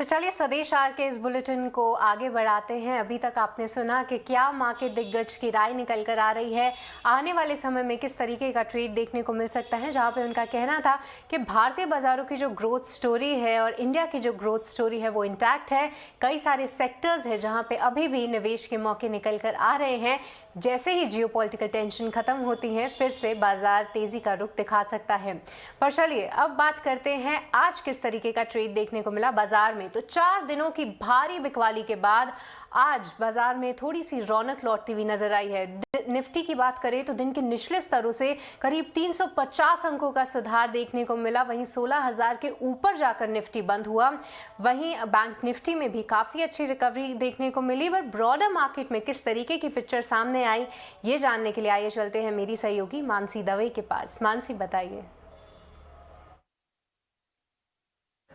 तो चलिए स्वदेश आर के इस बुलेटिन को आगे बढ़ाते हैं। अभी तक आपने सुना कि क्या मार्केट दिग्गज की राय निकल कर आ रही है, आने वाले समय में किस तरीके का ट्रेड देखने को मिल सकता है, जहां पे उनका कहना था कि भारतीय बाजारों की जो ग्रोथ स्टोरी है और इंडिया की जो ग्रोथ स्टोरी है वो इंटैक्ट है। कई सारे सेक्टर्स है जहां पे अभी भी निवेश के मौके निकल कर आ रहे हैं। जैसे ही जियोपॉलिटिकल टेंशन खत्म होती है फिर से बाजार तेजी का रुख दिखा सकता है। पर चलिए अब बात करते हैं आज किस तरीके का ट्रेड देखने को मिला बाजार में। तो 4 दिनों की भारी बिकवाली के बाद आज बाजार में थोड़ी सी रौनक लौटती हुई नजर आई है। निफ्टी की बात करें तो दिन के निचले स्तरों से करीब 350 अंकों का सुधार देखने को मिला। वहीं 16,000 के ऊपर जाकर निफ्टी बंद हुआ। वहीं बैंक निफ्टी में भी काफी अच्छी रिकवरी देखने को मिली। पर ब्रॉडर मार्केट में किस तरीके की पिक्चर सामने आई, ये जानने के लिए आइए चलते हैं मेरी सहयोगी मानसी दवे के पास। मानसी बताइए।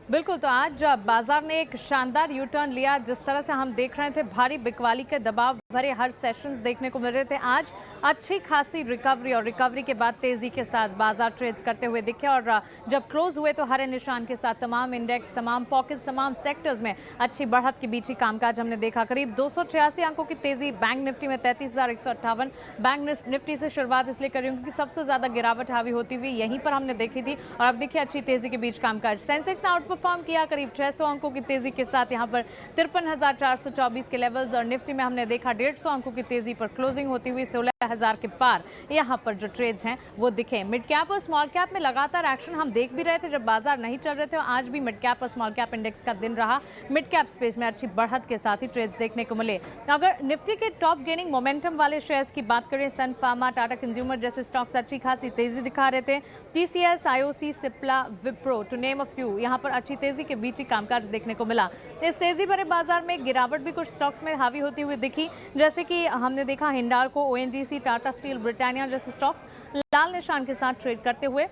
बिल्कुल, तो आज बाजार ने एक शानदार यू टर्न लिया। जिस तरह से हम देख रहे थे भारी बिकवाली के दबाव भरे हर सेशंस देखने को मिल रहे थे, आज अच्छी खासी रिकवरी और रिकवरी के बाद तेजी के साथ बाजार ट्रेड्स करते हुए दिखे। और जब क्लोज हुए तो हरे निशान के साथ तमाम इंडेक्स, तमाम पॉकेट्स, तमाम सेक्टर्स में अच्छी बढ़त के बीच ही कामकाज हमने देखा। करीब 286 अंकों की तेजी बैंक निफ्टी में 33,158। बैंक निफ्टी से शुरुआत इसलिए कर रही हूँ क्योंकि सबसे ज्यादा गिरावट हावी होती हुई यहीं पर हमने देखी थी। और अब देखिए अच्छी तेजी के बीच कामकाज। सेंसेक्स ने आउटपरफॉर्म किया करीब 600 अंकों की तेजी के साथ, यहाँ पर 53,424 के लेवल्स। और निफ्टी में हमने देखा 150 अंकों की तेजी पर क्लोजिंग होती हुई 16,000 के पार यहाँ पर जो ट्रेड्स हैं वो दिखे। मिड कैप और स्मॉल कैप में लगातार एक्शन हम देख भी रहे थे जब बाजार नहीं चल रहे थे। आज भी मिड कैप और स्मॉल कैप इंडेक्स का दिन रहा। मिड कैप स्पेस में अच्छी बढ़त के साथ ही ट्रेड्स देखने को मिले। अगर निफ्टी के टॉप गेनिंग मोमेंटम वाले शेयर्स की बात करें, सन फार्मा, टाटा कंज्यूमर जैसे स्टॉक्स अच्छी खासी तेजी दिखा रहे थे। TCS, IOC, Cipla, Wipro to name a few, यहाँ पर अच्छी तेजी के बीच ही कामकाज देखने को मिला। इस तेजी भरे बाजार में गिरावट भी कुछ स्टॉक्स में हावी होती हुई दिखी, जैसे कि हमने देखा Hindalco, ONGC, Tata steel, Britannia जैसे स्टॉक्स लाल निशान के साथ ट्रेड करते हुए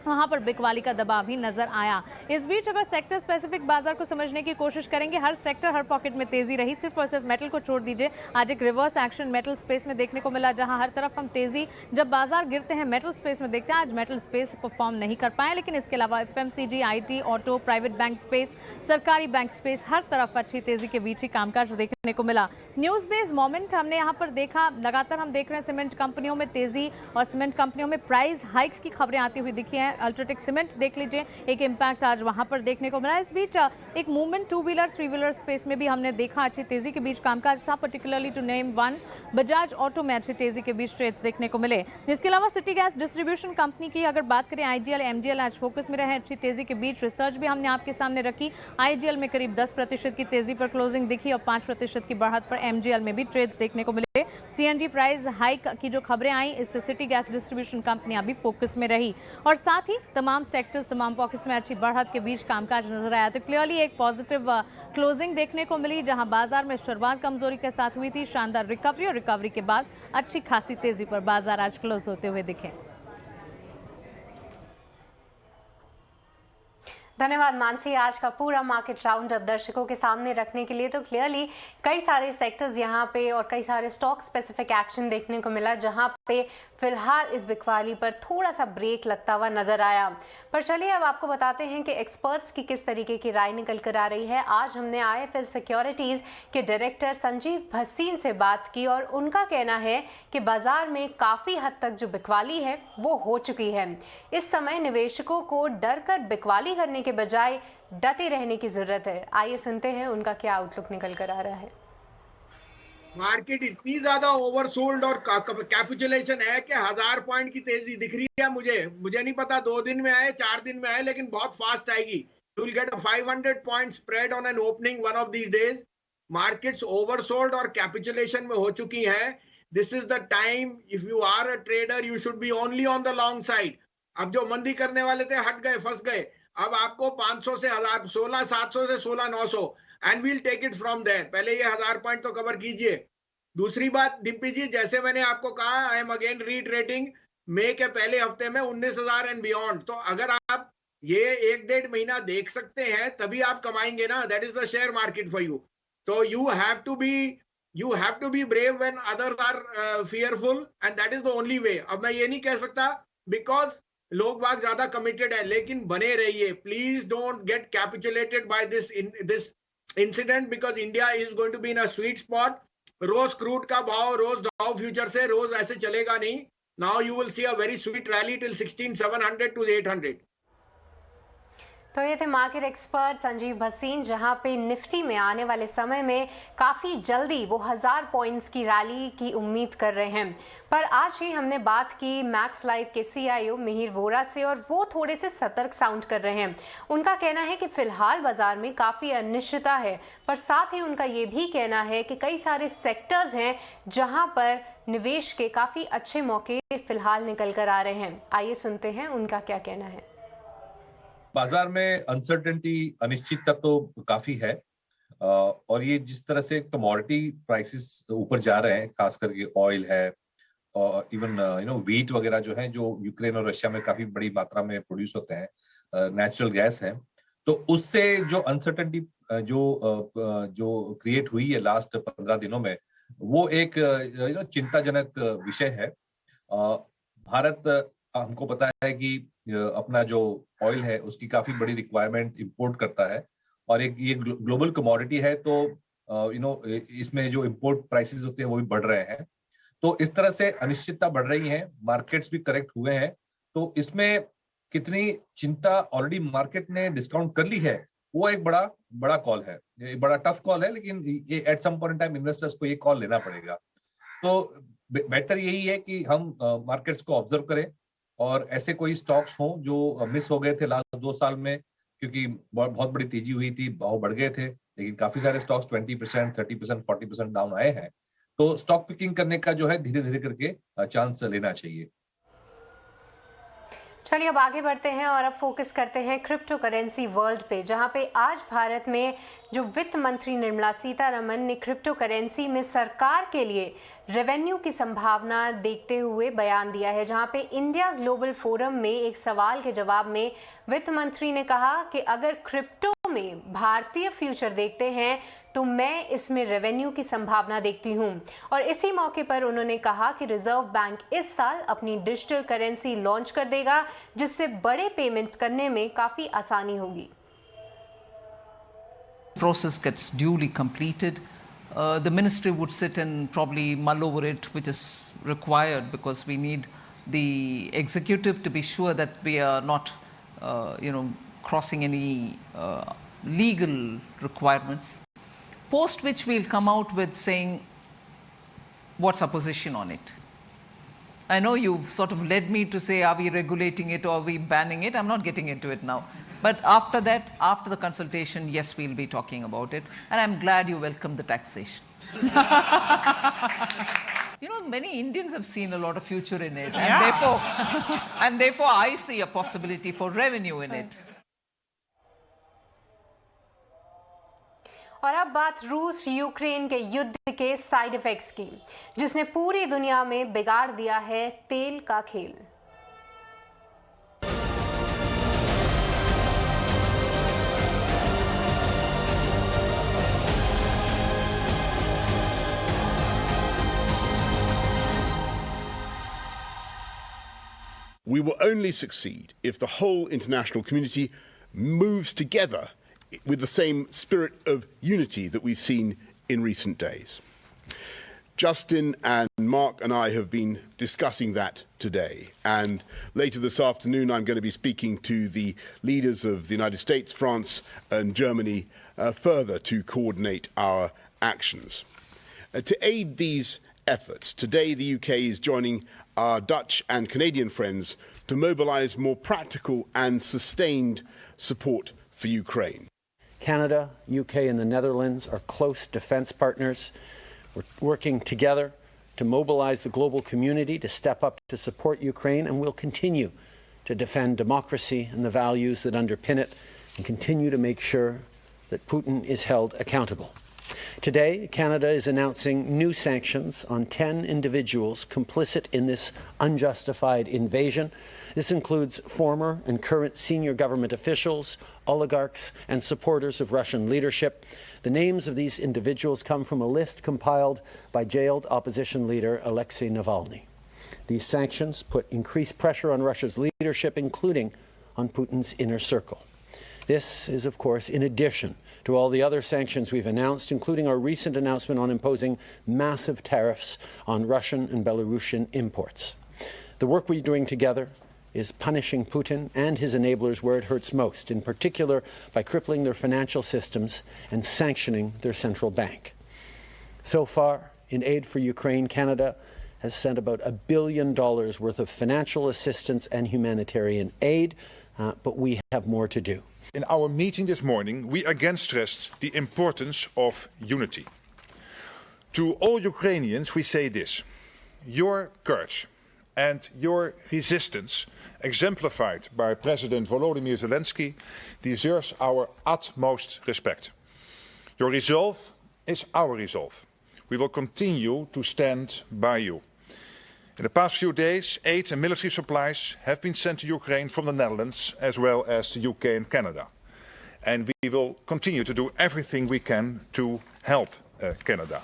वहां पर बिकवाली का दबाव भी नजर आया। इस बीच अगर सेक्टर स्पेसिफिक बाजार को समझने की कोशिश करेंगे, हर सेक्टर हर पॉकेट में तेजी रही। सिर्फ और सिर्फ मेटल को छोड़ दीजिए, आज एक रिवर्स एक्शन मेटल स्पेस में देखने को मिला, जहां हर तरफ हम तेजी जब बाजार गिरते हैं मेटल स्पेस में देखते हैं। आज मेटल स्पेस परफॉर्म नहीं कर पाए, लेकिन इसके अलावा FMCG, IT, auto, private bank space, सरकारी बैंक स्पेस, हर तरफ अच्छी तेजी के बीच ही कामकाज देखने को मिला। न्यूज बेस्ड मोमेंट हमने यहाँ पर देखा। लगातार हम देख रहे हैं सीमेंट कंपनियों में तेजी और सीमेंट कंपनियों में प्राइस हाइक्स की खबरें आती हुई दिखी हैं। अल्ट्राटेक सीमेंट देख लीजिए, एक इंपैक्ट आज वहां पर देखने को मिला। इस बीच एक movement two wheeler, three wheeler space में भी हमने देखा अच्छी तेजी के बीच कामकाज था। Particularly to name one, Bajaj Auto में अच्छी तेजी के बीच ट्रेड्स देखने को मिले। इसके अलावा सिटी गैस डिस्ट्रीब्यूशन कंपनी की अगर बात करें, आईजीएल, एमजीएल आज फोकस में रहे अच्छी तेजी के बीच। रिसर्च भी हमने आपके सामने रखी। आईजीएल में करीब 10% की तेजी पर क्लोजिंग दिखी और 5% की बढ़त पर एमजीएल में भी ट्रेड्स देखने को मिले। सीएनजी प्राइस हाइक की जो खबरें आई, इससे सिटी गैस डिस्ट्रीब्यूशन कंपनियां भी फोकस में रही। और साथ ही तमाम सेक्टर्स, तमाम पॉकेट्स में अच्छी बढ़त के बीच कामकाज नजर आया। तो क्लियरली एक पॉजिटिव क्लोजिंग देखने को मिली, जहां बाजार में शुरुआत कमजोरी के साथ हुई थी। शानदार रिकवरी और रिकवरी के बाद अच्छी खासी तेजी पर बाजार आज क्लोज होते हुए दिखे। धन्यवाद मानसी, आज का पूरा मार्केट राउंड अब दर्शकों के सामने रखने के लिए। तो क्लियरली कई सारे सेक्टर्स यहाँ पे और कई सारे स्टॉक स्पेसिफिक एक्शन देखने को मिला, जहाँ पे फिलहाल इस बिकवाली पर थोड़ा सा ब्रेक लगता हुआ नजर आया। पर चलिए अब आपको बताते हैं कि एक्सपर्ट्स की किस तरीके की राय निकल कर आ रही है। आज हमने आईएफएल सिक्योरिटीज के डायरेक्टर संजीव भसीन से बात की और उनका कहना है कि बाजार में काफी हद तक जो बिकवाली है वो हो चुकी है। इस समय निवेशकों को डर कर बिकवाली करने के बजाय डटे रहने की जरूरत है। आइए सुनते हैं उनका क्या आउटलुक निकल कर आ रहा है। मार्केट इतनी ज्यादा ओवरसोल्ड और कैपिचुलेशन है कि 1000 पॉइंट की तेजी दिख रही है। मुझे नहीं पता 2 दिन में आए, 4 दिन में आए, लेकिन बहुत फास्ट आएगी। You will get a 500 point spread on an opening one of these days. Markets oversold और कैपिचुलेशन में हो चुकी हैं। This is the time, if you are a trader you should be only on the long side. अब जो मंदी करने वाले थे हट गए, फंस गए। अब आपको 500 से 1000, 16,700 से 16,900 and we'll take it from there. पहले ये 1000 पॉइंट तो कवर कीजिए। दूसरी बात डिम्पी जी, जैसे मैंने आपको कहा, आई एम अगेन रीट्रेटिंग, मई के पहले हफ्ते में 19,000 एंड बियॉन्ड। तो अगर आप ये 1-1.5 महीना देख सकते हैं तभी आप कमाएंगे ना। That is the share market for you. तो you have to be brave when others are fearful, and that is the only way. अब मैं ये नहीं कह सकता बिकॉज लोग बाग ज्यादा कमिटेड है, लेकिन बने रहिए, please don't get capitulated by this incident, because India is going to be in a sweet spot. रोज क्रूड का भाव, रोज डाउ फ्यूचर से रोज ऐसे चलेगा नहीं। Now you will see a very sweet rally till 16,700 to 800। तो ये थे मार्केट एक्सपर्ट संजीव भसीन, जहां पे निफ्टी में आने वाले समय में काफ़ी जल्दी वो 1000 पॉइंट्स की रैली की उम्मीद कर रहे हैं। पर आज ही हमने बात की मैक्स लाइफ के CIO मिहिर वोरा से, और वो थोड़े से सतर्क साउंड कर रहे हैं। उनका कहना है कि फिलहाल बाजार में काफ़ी अनिश्चितता है, पर साथ ही उनका ये भी कहना है कि कई सारे सेक्टर्स हैं जहां पर निवेश के काफ़ी अच्छे मौके फिलहाल निकल कर आ रहे हैं। आइए सुनते हैं उनका क्या कहना है। बाजार में अनसर्टेनिटी, अनिश्चितता तो काफी है, और ये जिस तरह से कमोडिटी प्राइसेस ऊपर जा रहे हैं, खास करके ऑयल है और इवन व्हीट वगैरह जो है, जो यूक्रेन और रशिया में काफी बड़ी मात्रा में प्रोड्यूस होते हैं, नेचुरल गैस है, तो उससे जो अनसर्टेनिटी जो क्रिएट हुई है लास्ट 15 दिनों में, वो एक चिंताजनक विषय है। भारत, हमको पता है कि अपना जो ऑयल है उसकी काफी बड़ी रिक्वायरमेंट इंपोर्ट करता है, और एक ये ग्लोबल कमोडिटी है, तो इसमें जो इंपोर्ट प्राइसेस होते हैं वो भी बढ़ रहे हैं। तो इस तरह से अनिश्चितता बढ़ रही है, मार्केट्स भी करेक्ट हुए हैं। तो इसमें कितनी चिंता ऑलरेडी मार्केट ने डिस्काउंट कर ली है, वो एक बड़ा कॉल है, एक बड़ा टफ कॉल है, लेकिन ये at some point in time investors को ये कॉल लेना पड़ेगा। तो बेहतर यही है कि हम मार्केट्स को ऑब्जर्व करें, और ऐसे कोई स्टॉक्स हों जो मिस हो गए थे लास्ट 2 साल में, क्योंकि बहुत बड़ी तेजी हुई थी, भाव बढ़ गए थे, लेकिन काफी सारे स्टॉक्स 20%, 30%, 40% डाउन आए हैं। तो स्टॉक पिकिंग करने का जो है धीरे धीरे करके चांस लेना चाहिए। चलिए अब आगे बढ़ते हैं और अब फोकस करते हैं क्रिप्टो करेंसी वर्ल्ड पे, जहां पे आज भारत में जो वित्त मंत्री निर्मला सीतारमन ने क्रिप्टो करेंसी में सरकार के लिए रेवेन्यू की संभावना देखते हुए बयान दिया है। जहां पे इंडिया ग्लोबल फोरम में एक सवाल के जवाब में वित्त मंत्री ने कहा कि अगर क्रिप्टो में भारतीय फ्यूचर देखते हैं तो मैं इसमें रेवेन्यू की संभावना देखती हूं। और इसी मौके पर उन्होंने कहा कि रिजर्व बैंक इस साल अपनी डिजिटल करेंसी लॉन्च कर देगा, जिससे बड़े पेमेंट्स करने में काफी आसानी होगी। Process gets duly completed, the ministry would sit and probably mull over it, which is required because we need the executive to be sure that we are not, crossing any legal requirements. Post which we'll come out with saying what's our position on it. I know you've sort of led me to say, are we regulating it or are we banning it? I'm not getting into it now. But after that, after the consultation, yes, we'll be talking about it. And I'm glad you welcome the taxation. Many Indians have seen a lot of future in it. And therefore, I see a possibility for revenue in it. और अब बात रूस Ukraine के युद्ध के side effects की, जिसने पूरी दुनिया में बिगाड़ दिया है तेल का खेल। We will only succeed if the whole international community moves together with the same spirit of unity that we've seen in recent days. Justin and Mark and I have been discussing that today, and later this afternoon I'm going to be speaking to the leaders of the United States, France and Germany further to coordinate our actions. To aid these efforts, today the UK is joining our Dutch and Canadian friends to mobilise more practical and sustained support for Ukraine. Canada, UK and the Netherlands are close defence partners. We're working together to mobilise the global community to step up to support Ukraine, and we'll continue to defend democracy and the values that underpin it, and continue to make sure that Putin is held accountable. Today, Canada is announcing new sanctions on 10 individuals complicit in this unjustified invasion. This includes former and current senior government officials, oligarchs, and supporters of Russian leadership. The names of these individuals come from a list compiled by jailed opposition leader Alexei Navalny. These sanctions put increased pressure on Russia's leadership, including on Putin's inner circle. This is, of course, in addition to all the other sanctions we've announced, including our recent announcement on imposing massive tariffs on Russian and Belarusian imports. The work we're doing together is punishing Putin and his enablers where it hurts most, in particular by crippling their financial systems and sanctioning their central bank. So far, in aid for Ukraine, Canada has sent about $1 billion worth of financial assistance and humanitarian aid, but we have more to do. In our meeting this morning, we again stressed the importance of unity. To all Ukrainians, we say this: your courage and your resistance, exemplified by President Volodymyr Zelensky, deserves our utmost respect. Your resolve is our resolve. We will continue to stand by you. In the past few days, aid and military supplies have been sent to Ukraine from the Netherlands, as well as the UK and Canada. And we will continue to do everything we can to help Canada.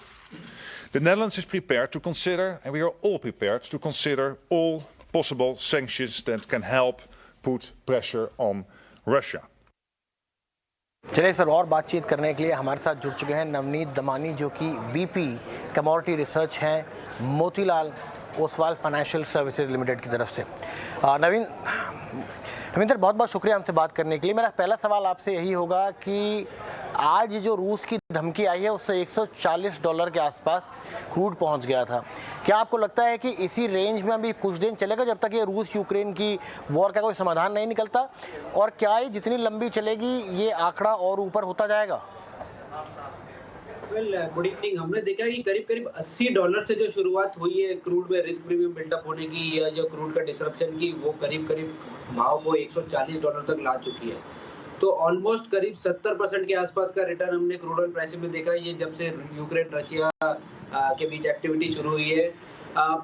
The Netherlands is prepared to consider, and we are all prepared to consider, all possible sanctions that can help put pressure on Russia. चलिए इस पर और बातचीत करने के लिए हमारे साथ जुड़ चुके हैं नवनीत दमानी, जो कि वीपी कमोडिटी रिसर्च हैं Motilal Oswal financial services limited की तरफ से। नवीन सर, बहुत बहुत शुक्रिया हमसे बात करने के लिए। मेरा पहला सवाल आपसे यही होगा कि आज जो रूस की धमकी आई है उससे $140 के आसपास क्रूड पहुंच गया था। क्या आपको लगता है कि इसी रेंज में अभी कुछ दिन चलेगा जब तक ये रूस यूक्रेन की वॉर का कोई समाधान नहीं निकलता, और क्या ये जितनी लंबी चलेगी ये आंकड़ा और ऊपर होता जाएगा? Good evening. हमने देखा कि करीब $80 से जो शुरुआत हुई है क्रूड में रिस्क प्रीमियम बिल्डअप होने की या जो क्रूड का डिसरप्शन की, वो करीब भाव को $140 तक ला चुकी है। तो ऑलमोस्ट करीब 70% के आसपास का रिटर्न हमने क्रूड ऑयल प्राइस में देखा, ये जब से यूक्रेन रशिया के बीच एक्टिविटी शुरू हुई है।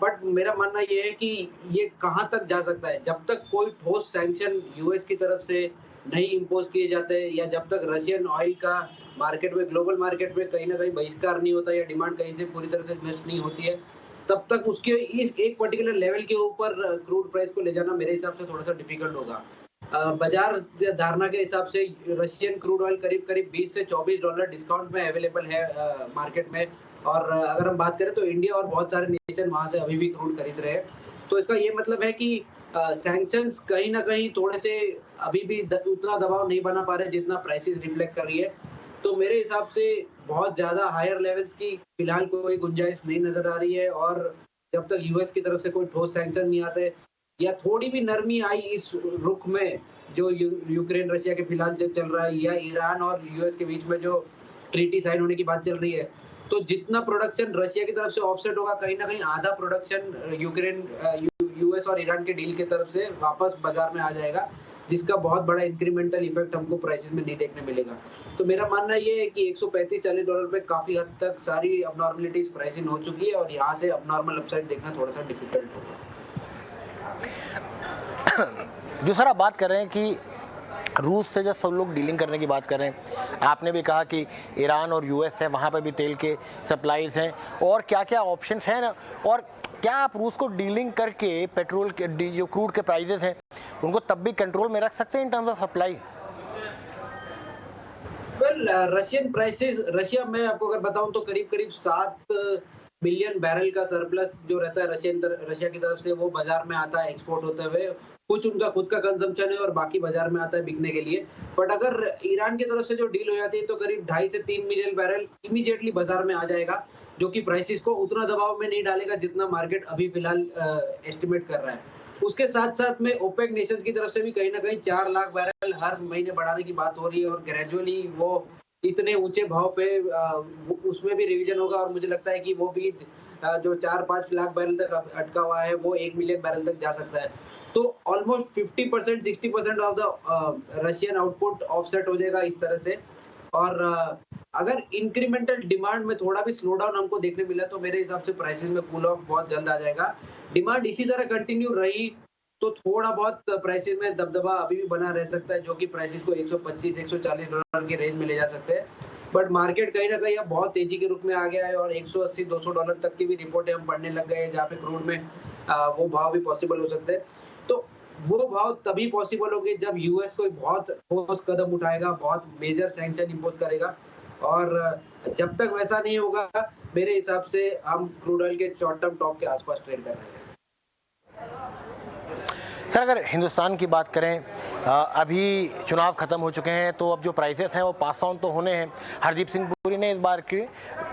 बट मेरा मानना ये है कि ये कहां तक जा सकता है, जब तक कोई ठोस सैंक्शन यूएस की तरफ से नहीं इम्पोज किए जाते या जब तक रशियन ऑयल का मार्केट में, ग्लोबल मार्केट में कहीं ना कहीं बहिष्कार नहीं होता या डिमांड कहीं से पूरी तरह से मैच नहीं होती है, तब तक उसके इस एक पर्टिकुलर लेवल के ऊपर क्रूड प्राइस को ले जाना मेरे हिसाब से थोड़ा सा डिफिकल्ट होगा। बाजार धारणा के हिसाब से रशियन क्रूड ऑयल करीब $20 से $24 डिस्काउंट में अवेलेबल है मार्केट में, और अगर हम बात करें तो इंडिया और बहुत सारे नेशन वहां से अभी भी क्रूड खरीद रहे हैं। तो इसका ये मतलब है कि सैंक्शंस कहीं ना कहीं थोड़े से अभी भी उतना दबाव नहीं बना पा रहे जितना प्राइसेस रिफ्लेक्ट कर रही है। तो मेरे हिसाब से बहुत ज्यादा हायर लेवल्स की फिलहाल कोई गुंजाइश नहीं नजर आ रही है, और जब तक यूएस की तरफ से कोई ठोस सैंक्शन नहीं आते या थोड़ी भी नरमी आई इस रुख में जो यूक्रेन रशिया के फिलहाल जो चल रहा है, या ईरान और यूएस के बीच में जो ट्रीटी साइन होने की बात चल रही है, तो जितना प्रोडक्शन रशिया की तरफ से ऑफसेट होगा, कहीं ना कहीं आधा प्रोडक्शन यूएस और ईरान के डील की तरफ से वापस बाजार में आ जाएगा, जिसका बहुत बड़ा इंक्रीमेंटल इफेक्ट हमको प्राइसेस में नहीं देखने मिलेगा। तो मेरा मानना ये है कि $135-40 पे काफी हद तक सारी अबनॉर्मलिटीज प्राइसिंग हो चुकी है, और यहाँ से अबनॉर्मल अपसाइड देखना थोड़ा सा डिफिकल्ट होगा। जो सर आप बात कर रहे हैं कि रूस से जब सब लोग डीलिंग करने की बात कर रहे हैं, आपने भी कहा कि ईरान और यूएस है, वहाँ पर भी तेल के सप्लाईज हैं, और क्या क्या ऑप्शंस हैं ना, और क्या आप रूस को डीलिंग करके पेट्रोल के जो क्रूड के प्राइजेस हैं उनको तब भी कंट्रोल में रख सकते हैं in terms of supply? Russian prices, Russia में आपको अगर बताऊं तो करीब 7 बिलियन बैरल का सरप्लस जो रहता है रशिया की तरफ से, वो बाजार में आता है एक्सपोर्ट होते हुए। कुछ उनका खुद का कंजम्पशन है और बाकी बाजार में आता है बिकने के लिए। बट अगर ईरान की तरफ से जो डील हो जाती है तो करीब 2.5 से 3 मिलियन बैरल इमीडिएटली बाजार में आ जाएगा, जो कि प्राइसेस को उतना दबाव में नहीं डालेगा जितना मार्केट अभी फिलहाल एस्टिमेट कर रहा है। उसके साथ साथ में ओपेक नेशंस की तरफ से भी कहीं ना कहीं 4 लाख बैरल हर महीने बढ़ाने की बात हो रही है, और ग्रेजुअली वो इतने ऊंचे भाव पे उसमें भी रिवीजन होगा, और मुझे लगता है कि वो भी जो 4-5 लाख बैरल तक अटका हुआ है वो 1 मिलियन बैरल तक जा सकता है। तो almost 50% 60% of the Russian output offset हो जाएगा इस तरह से। और अगर इंक्रीमेंटल डिमांड में थोड़ा भी स्लो डाउन हमको देखने मिला तो मेरे हिसाब से प्राइसेस में कूल ऑफ बहुत जल्द आ जाएगा। डिमांड इसी तरह कंटिन्यू रही तो थोड़ा बहुत प्राइसेस में दबदबा अभी भी बना रह सकता है, जो कि प्राइसेस को $125-140 के रेंज में ले जा सकते हैं। बट मार्केट कहीं ना कहीं अब बहुत तेजी के रूप में आ गया है, और $180-200 तक की भी रिपोर्टें हम पढ़ने लग गए हैं, जहाँ पे क्रूड में वो भाव भी पॉसिबल हो सकते हैं। तो वो भाव तभी पॉसिबल होंगे जब यूएस कोई बहुत ठोस कदम उठाएगा, बहुत मेजर सैंक्शन इंपोज करेगा, और जब तक वैसा नहीं होगा मेरे हिसाब से हम क्रूड ऑयल के शॉर्ट टर्म टॉप के आसपास ट्रेड कर रहे हैं। सर, अगर हिंदुस्तान की बात करें, अभी चुनाव खत्म हो चुके हैं, तो अब जो प्राइसेस हैं वो पास ऑन तो होने हैं। हरदीप सिंह पुरी ने इस बार की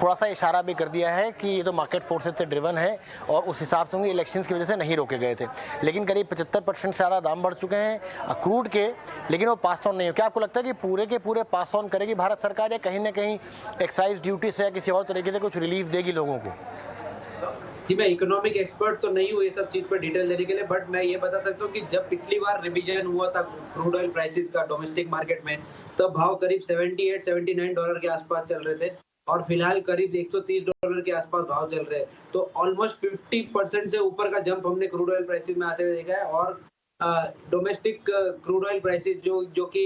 थोड़ा सा इशारा भी कर दिया है कि ये तो मार्केट फोर्सेस से ड्रिवन है और उस हिसाब से इलेक्शंस की वजह से नहीं रोके गए थे, लेकिन करीब 75% से ज़्यादा दाम बढ़ चुके हैं क्रूड के, लेकिन वो पास ऑन नहीं हो। क्या आपको लगता है कि पूरे के पूरे पास ऑन करेगी भारत सरकार, या कहीं ना कहीं एक्साइज ड्यूटी से या किसी और तरीके से कुछ रिलीफ देगी लोगों को? जी, मैं इकोनॉमिक एक्सपर्ट तो नहीं हूँ ये सब चीज पर डिटेल देने के लिए, बट मैं ये बता सकता हूँ कि जब पिछली बार रिवीजन हुआ था क्रूड ऑयल प्राइसेस का डोमेस्टिक मार्केट में, तब भाव करीब $78-79 के आसपास चल रहे थे, और फिलहाल करीब $130 के आसपास भाव चल रहे हैं। तो ऑलमोस्ट 50% से ऊपर का जंप हमने क्रूड ऑयल प्राइसेस में आते हुए देखा है। और डोमेस्टिक क्रूड ऑयल प्राइसेस जो कि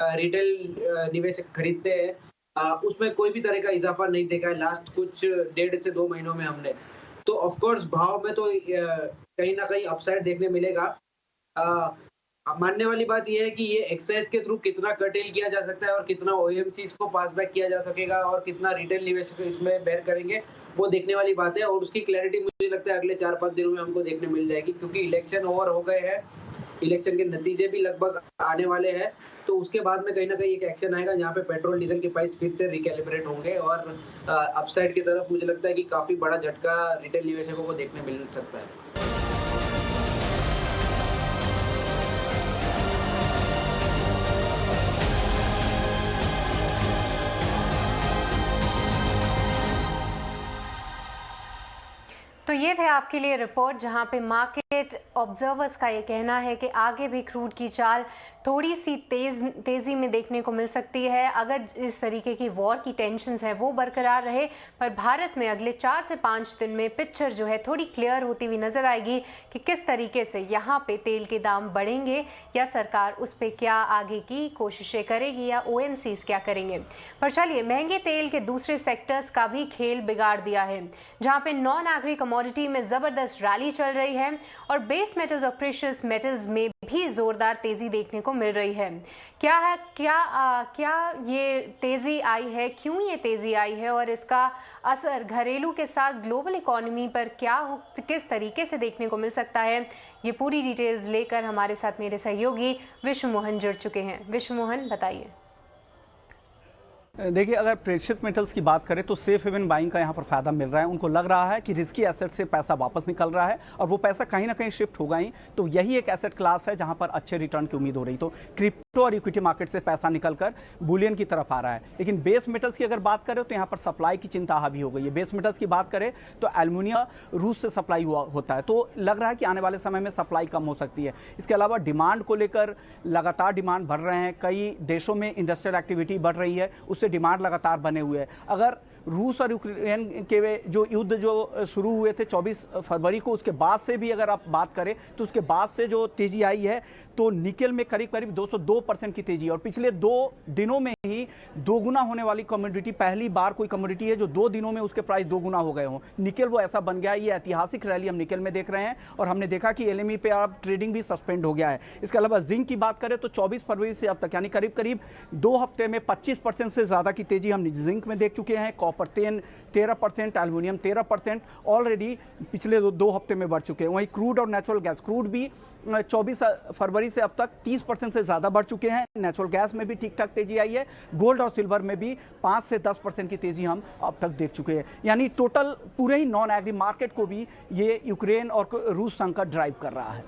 रिटेल निवेशक खरीदते हैं, उसमें कोई भी तरह का इजाफा नहीं देखा है लास्ट कुछ 1.5 से 2 महीनों में हमने। तो ऑफ कोर्स भाव में तो कहीं ना कहीं अपसाइड देखने मिलेगा। मानने वाली बात यह है कि ये एक्साइज के थ्रू कितना कर्टेल किया जा सकता है और कितना ओएमसीज को पास बैक किया जा सकेगा और कितना रिटेल निवेशक इसमें बेयर करेंगे, वो देखने वाली बात है। और उसकी क्लैरिटी मुझे लगता है अगले 4-5 दिनों में हमको देखने मिल जाएगी, क्योंकि इलेक्शन ओवर हो गए हैं, इलेक्शन के नतीजे भी लगभग आने वाले हैं। तो उसके बाद में कहीं ना कहीं एक एक्शन आएगा जहाँ पे पेट्रोल डीजल के प्राइस फिर से रिकैलिब्रेट होंगे, और अपसाइड की तरफ मुझे लगता है कि काफी बड़ा झटका रिटेल निवेशकों को देखने मिल सकता है। तो ये थे आपके लिए रिपोर्ट, जहां पे मार्केट ऑब्जर्वर्स का ये कहना है कि आगे भी क्रूड की चाल थोड़ी सी तेजी में देखने को मिल सकती है अगर इस तरीके की वॉर की टेंशन्स है वो बरकरार रहे। पर भारत में अगले 4 से 5 दिन में पिक्चर जो है थोड़ी क्लियर होती हुई नजर आएगी कि किस तरीके से यहाँ पे तेल के दाम बढ़ेंगे, या सरकार उस पर क्या आगे की कोशिशें करेगी, या OMCs क्या करेंगे। पर चलिए, महंगे तेल के दूसरे सेक्टर्स का भी खेल बिगाड़ दिया है, जहाँ पे नॉन एग्री कमोडिटी में जबरदस्त रैली चल रही है और बेस मेटल्स और प्रेशियस मेटल्स में भी जोरदार तेजी देखने को मिल रही है। क्या ये तेजी आई है, क्यों ये तेजी आई है, और इसका असर घरेलू के साथ ग्लोबल इकोनॉमी पर किस तरीके से देखने को मिल सकता है, ये पूरी डिटेल्स लेकर हमारे साथ मेरे सहयोगी विश्व मोहन जुड़ चुके हैं। विश्व मोहन, बताइए। देखिए, अगर प्रेशियस मेटल्स की बात करें तो सेफ हेवन बाइंग का यहाँ पर फायदा मिल रहा है। उनको लग रहा है कि रिस्की एसेट से पैसा वापस निकल रहा है और वो पैसा कहीं ना कहीं शिफ्ट होगा ही, तो यही एक एसेट क्लास है जहाँ पर अच्छे रिटर्न की उम्मीद हो रही। तो क्रिप्टो और इक्विटी मार्केट से पैसा निकलकर बुलियन की तरफ आ रहा है। लेकिन बेस मेटल्स की अगर बात करें तो यहाँ पर सप्लाई की चिंता हावी हो गई है। बेस मेटल्स की बात करें तो एल्युमिनियम रूस से सप्लाई होता है, तो लग रहा है कि आने वाले समय में सप्लाई कम हो सकती है। इसके अलावा डिमांड को लेकर लगातार डिमांड बढ़ रहे हैं, कई देशों में इंडस्ट्रियल एक्टिविटी बढ़ रही है, उससे डिमांड लगातार बने हुए हैं। अगर रूस और यूक्रेन के जो युद्ध जो शुरू हुए थे 24 फरवरी को, उसके बाद से भी अगर आप बात करें तो उसके बाद से जो तेजी आई है तो निकेल में करीब करीब 202% की तेजी, और पिछले 2 दिनों में ही दोगुना होने वाली कमोडिटी, पहली बार कोई कमोडिटी है जो 2 दिनों में उसके प्राइस दोगुना हो गए हों। निकेल वो ऐसा बन गया, ये ऐतिहासिक रैली हम निकेल में देख रहे हैं, और हमने देखा कि LME पे अब ट्रेडिंग भी सस्पेंड हो गया है। इसके अलावा जिंक की बात करें तो 24 फरवरी से अब तक यानी करीब करीब 2 हफ्ते में 25% से ज़्यादा की तेजी हम जिंक में देख चुके हैं। कॉपर 13%, एल्युमिनियम 13% ऑलरेडी पिछले 2 हफ्ते में बढ़ चुके हैं। वहीं क्रूड और नेचुरल गैस, क्रूड भी 24 फरवरी से अब तक 30% से ज़्यादा बढ़ चुके हैं। नेचुरल गैस में भी ठीक ठाक तेजी आई है। गोल्ड और सिल्वर में भी 5 से 10% की तेजी हम अब तक देख चुके हैं। यानी टोटल पूरे ही नॉन एग्री मार्केट को भी ये यूक्रेन और रूस संकट ड्राइव कर रहा है।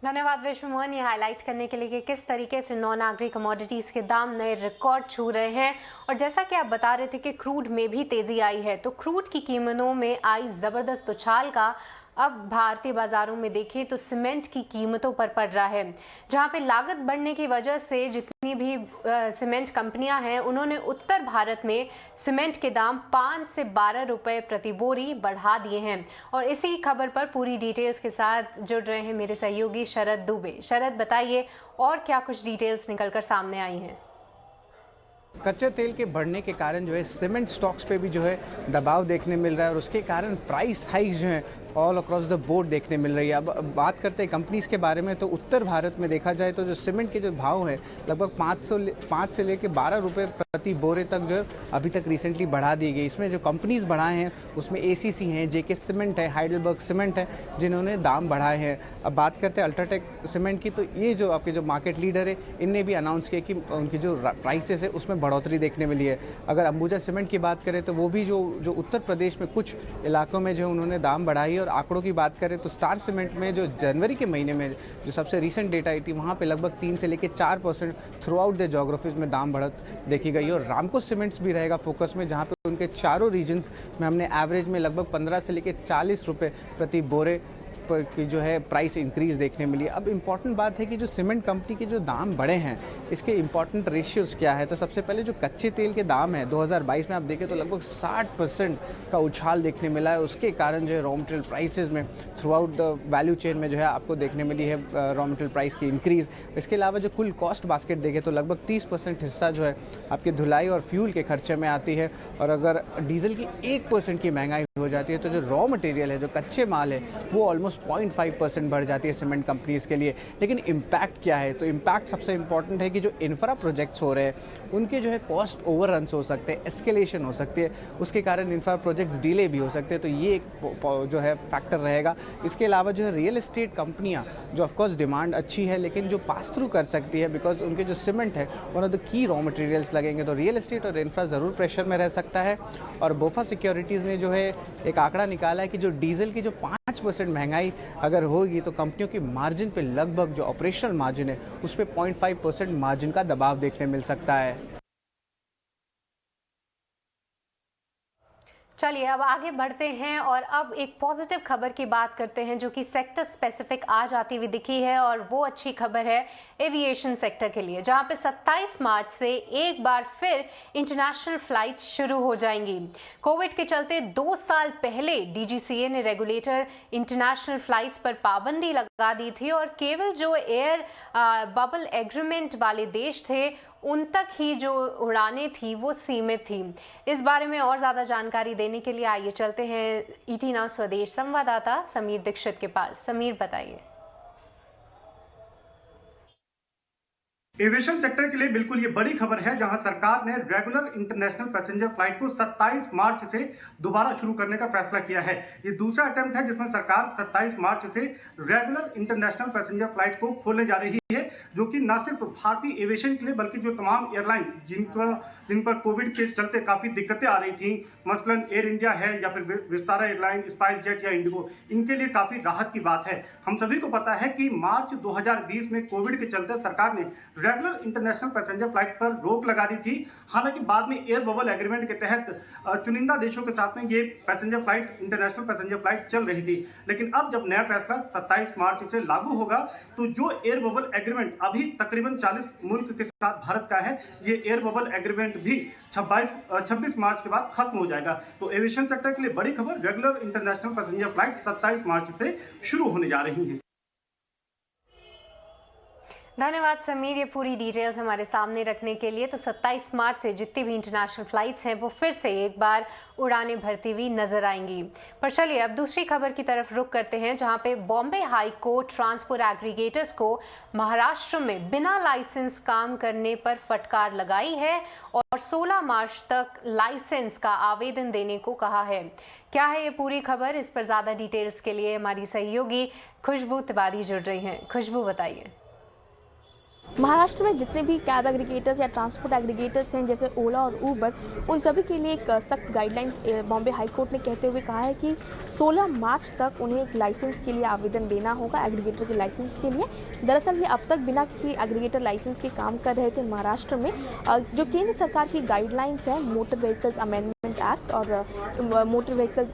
धन्यवाद विश्व मोहन, ये हाईलाइट करने के लिए कि किस तरीके से नॉन एग्री कमोडिटीज़ के दाम नए रिकॉर्ड छू रहे हैं। और जैसा कि आप बता रहे थे कि क्रूड में भी तेजी आई है, तो क्रूड की कीमतों में आई ज़बरदस्त उछाल का अब भारतीय बाजारों में देखें तो सीमेंट की कीमतों पर पड़ रहा है, जहां पे लागत बढ़ने की वजह से जितनी भी सीमेंट कंपनियां हैं उन्होंने उत्तर भारत में सीमेंट के दाम 5 से 12 रुपए प्रति बोरी बढ़ा दिए हैं। और इसी खबर पर पूरी डिटेल्स के साथ जुड़ रहे हैं मेरे सहयोगी शरद दुबे। शरद, बताइए और क्या कुछ डिटेल्स निकलकर सामने आई हैं। कच्चे तेल के बढ़ने के कारण जो है सीमेंट स्टॉक्स पे भी जो है दबाव देखने मिल रहा है और उसके कारण प्राइस हाइक जो है ऑल अक्रॉस द बोर्ड देखने मिल रही है। अब बात करते हैं कंपनीज के बारे में, तो उत्तर भारत में देखा जाए तो जो सीमेंट के जो भाव है लगभग 5 से लेकर 12 रुपये प्रति बोरे तक जो है अभी तक रिसेंटली बढ़ा दी गई। इसमें जो कंपनीज बढ़ाए हैं उसमें ACC हैं, JK सीमेंट है, हाइडेलबर्ग सीमेंट है, जिन्होंने दाम बढ़ाए हैं। अब बात करते हैं अल्ट्राटेक सीमेंट की, तो ये जो आपके जो मार्केट लीडर है इनने भी अनाउंस किया कि उनकी जो प्राइसेस है उसमें बढ़ोतरी देखने मिली है। अगर अंबुजा सीमेंट की बात करें तो वो भी जो उत्तर प्रदेश में कुछ इलाकों में जो उन्होंने दाम बढ़ाई और आंकड़ों की बात करें तो स्टार सीमेंट में जो जनवरी के महीने में जो सबसे रिसेंट डेटा आई थी वहाँ पे लगभग 3 से लेकर 4% थ्रू आउट द ज्योग्राफीज में दाम बढ़त देखी गई। और रामको सीमेंट्स भी रहेगा फोकस में, जहाँ पे उनके चारों रीजन्स में हमने एवरेज में लगभग 15 से लेकर 40 रुपये प्रति बोरे की जो है प्राइस इंक्रीज देखने मिली। अब इम्पॉर्टेंट बात है कि जो सीमेंट कंपनी के जो दाम बढ़े हैं इसके इम्पॉर्टेंट रेशियोज क्या है। तो सबसे पहले जो कच्चे तेल के दाम है 2022 में आप देखें तो लगभग 60% का उछाल देखने मिला है। उसके कारण जो है रॉ मटेरियल प्राइसेस में through out the value chain में जो है आपको देखने मिली है रॉ मटेरियल प्राइस की इंक्रीज। इसके अलावा जो कुल कॉस्ट बास्केट देखें तो लगभग 30% हिस्सा जो है आपकी धुलाई और फ्यूल के खर्चे में आती है। और अगर डीजल की 1% की महंगाई हो जाती है तो जो रॉ मटेरियल है, जो कच्चे माल है, वो ऑलमोस्ट 0.5% बढ़ जाती है सीमेंट कंपनीज के लिए। लेकिन इम्पैक्ट क्या है, तो इम्पैक्ट सबसे इंपॉर्टेंट है कि जो इंफ्रा प्रोजेक्ट्स हो रहे हैं उनके जो है कॉस्ट ओवररन्स हो सकते हैं, एस्केलेशन हो सकती है, उसके कारण इंफ्रा प्रोजेक्ट्स डिले भी हो सकते हैं। तो ये एक जो है फैक्टर रहेगा। इसके अलावा जो है रियल एस्टेट कंपनियां जो ऑफकोर्स डिमांड अच्छी है लेकिन जो पास थ्रू कर सकती है बिकॉज उनके जो सीमेंट है one of the key raw materials लगेंगे, तो रियल एस्टेट और इंफ्रा ज़रूर प्रेशर में रह सकता है। और बोफा सिक्योरिटीज़ ने जो है एक आंकड़ा निकाला है कि जो डीजल की जो 5% महंगाई अगर होगी तो कंपनियों की मार्जिन पे लगभग जो ऑपरेशनल मार्जिन है उस पर 0.5% मार्जिन का दबाव देखने मिल सकता है। चलिए अब आगे बढ़ते हैं और अब एक पॉजिटिव खबर की बात करते हैं जो कि सेक्टर स्पेसिफिक आज आती हुई दिखी है। और वो अच्छी खबर है एविएशन सेक्टर के लिए, जहां पे 27 मार्च से एक बार फिर इंटरनेशनल फ्लाइट्स शुरू हो जाएंगी। कोविड के चलते 2 साल पहले DGCA ने रेगुलेटर इंटरनेशनल फ्लाइट्स पर पाबंदी लगा दी थी और केवल जो एयर बबल एग्रीमेंट वाले देश थे उन तक ही जो उड़ानें थी वो सीमित थी। इस बारे में और ज़्यादा जानकारी देने के लिए आइए चलते हैं ET नाउ स्वदेश संवाददाता समीर दीक्षित के पास। समीर बताइए। एविएशन सेक्टर के लिए बिल्कुल ये बड़ी खबर है, जहां सरकार ने रेगुलर इंटरनेशनल पैसेंजर फ्लाइट को 27 मार्च से दोबारा शुरू करने का फैसला किया है। ये दूसरा अटेम्प्ट है जिसमें सरकार 27 मार्च से रेगुलर इंटरनेशनल पैसेंजर फ्लाइट को खोलने जा रही है, जो कि न सिर्फ भारतीय एविएशन के लिए बल्कि जो तमाम एयरलाइन जिन पर कोविड के चलते काफी दिक्कतें आ रही थी, मसलन एयर इंडिया है या फिर विस्तारा एयरलाइन, स्पाइस जेट या इंडिगो, इनके लिए काफी राहत की बात है। हम सभी को पता है कि मार्च 2020 में कोविड के चलते सरकार ने रेगुलर इंटरनेशनल पैसेंजर फ्लाइट पर रोक लगा दी थी। हालांकि बाद में एयर बबल एग्रीमेंट के तहत चुनिंदा देशों के साथ में ये passenger flight, international passenger flight चल रही थी। लेकिन अब जब नया फैसला 27 मार्च से लागू होगा तो जो एयर बबल एग्रीमेंट अभी तकरीबन 40 मुल्क के साथ भारत का है, ये एयर बबल एग्रीमेंट भी 26 मार्च के बाद खत्म हो जाएगा। तो एविएशन सेक्टर के लिए बड़ी खबर, रेगुलर इंटरनेशनल पैसेंजर फ्लाइट 27 मार्च से शुरू होने जा रही है। धन्यवाद समीर, ये पूरी डिटेल्स हमारे सामने रखने के लिए। तो 27 मार्च से जितनी भी इंटरनेशनल फ्लाइट्स हैं वो फिर से एक बार उड़ानें भरती हुई नजर आएंगी। पर चलिए अब दूसरी खबर की तरफ रुख करते हैं, जहां पे Bombay high court transport aggregators को महाराष्ट्र में बिना लाइसेंस काम करने पर फटकार लगाई है और 16 मार्च तक लाइसेंस का आवेदन देने को कहा है। क्या है ये पूरी खबर, इस पर ज्यादा डिटेल्स के लिए हमारी सहयोगी खुशबू तिवारी जुड़ रही हैं। खुशबू बताइए। महाराष्ट्र में जितने भी कैब एग्रीगेटर्स या ट्रांसपोर्ट एग्रीगेटर्स हैं जैसे ओला और ऊबर, उन सभी के लिए एक सख्त गाइडलाइंस बॉम्बे हाई कोर्ट ने कहते हुए कहा है कि 16 मार्च तक उन्हें एक लाइसेंस के लिए आवेदन देना होगा, एग्रीगेटर के लाइसेंस के लिए। दरअसल ये अब तक बिना किसी एग्रीगेटर लाइसेंस के काम कर रहे थे महाराष्ट्र में। जो केंद्र सरकार की गाइडलाइंस है motor vehicles amendment development act और मोटर व्हीकल्स